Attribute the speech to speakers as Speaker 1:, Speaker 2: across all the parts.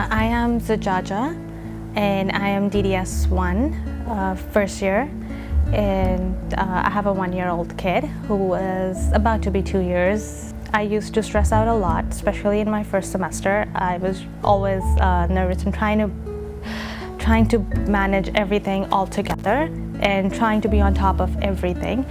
Speaker 1: I am Zujajah, and I am DDS 1, first year. And I have a 1-year-old kid who is about to be 2 years. I used to stress out a lot, especially in my first semester. I was always nervous and trying to manage everything all together and trying to be on top of everything.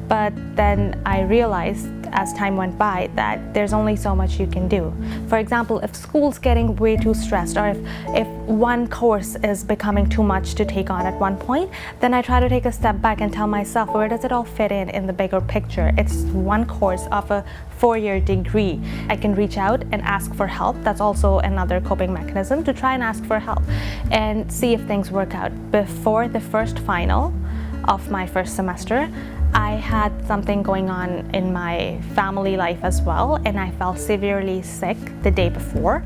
Speaker 1: But then I realized as time went by that there's only so much you can do. For example, if school's getting way too stressed, or if one course is becoming too much to take on at one point, then I try to take a step back and tell myself, where does it all fit in the bigger picture? It's one course of a 4-year degree. I can reach out and ask for help. That's also another coping mechanism, to try and ask for help and see if things work out. Before the first final of my first semester, I had something going on in my family life as well, and I felt severely sick the day before.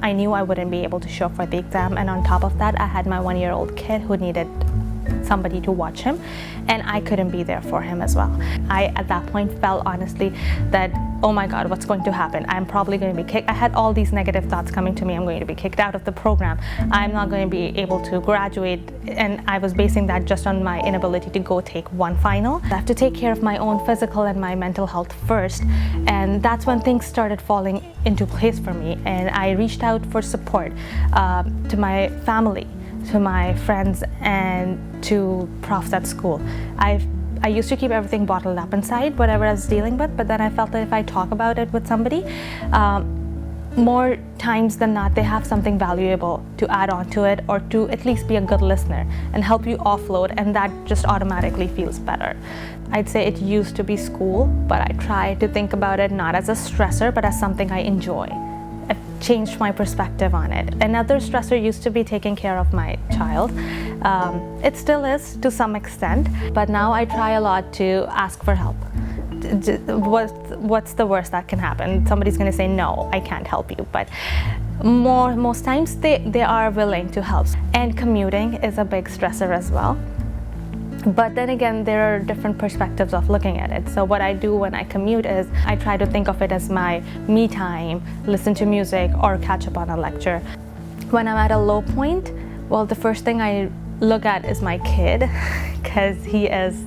Speaker 1: I knew I wouldn't be able to show up for the exam, and on top of that, I had my 1-year-old kid who needed somebody to watch him, and I couldn't be there for him as well. I, at that point, felt honestly that, oh my God, what's going to happen? I'm probably going to be kicked. I had all these negative thoughts coming to me. I'm going to be kicked out of the program. I'm not going to be able to graduate. And I was basing that just on my inability to go take one final. I have to take care of my own physical and my mental health first. And that's when things started falling into place for me. And I reached out for support to my family, to my friends, and to profs at school. I used to keep everything bottled up inside, whatever I was dealing with, but then I felt that if I talk about it with somebody, more times than not, they have something valuable to add on to it, or to at least be a good listener and help you offload, and that just automatically feels better. I'd say it used to be school, but I try to think about it not as a stressor, but as something I enjoy. I've changed my perspective on it. Another stressor used to be taking care of my child. It still is to some extent, but now I try a lot to ask for help. What's the worst that can happen? Somebody's going to say, no, I can't help you. But most times they are willing to help. And commuting is a big stressor as well. But then again, there are different perspectives of looking at it. So what I do when I commute is I try to think of it as my me time, listen to music, or catch up on a lecture. When I'm at a low point, well, the first thing I look at is my kid, because he is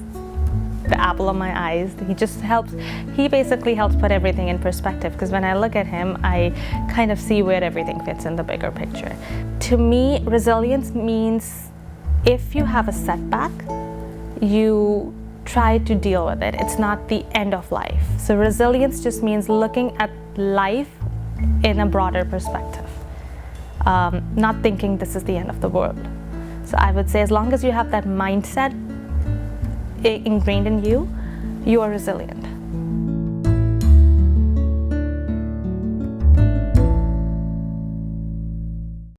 Speaker 1: the apple of my eyes. He basically helps put everything in perspective, because when I look at him, I kind of see where everything fits in the bigger picture. To me, resilience means if you have a setback, you try to deal with it. It's not the end of life. So resilience just means looking at life in a broader perspective, not thinking this is the end of the world. So I would say, as long as you have that mindset ingrained in you, you are resilient.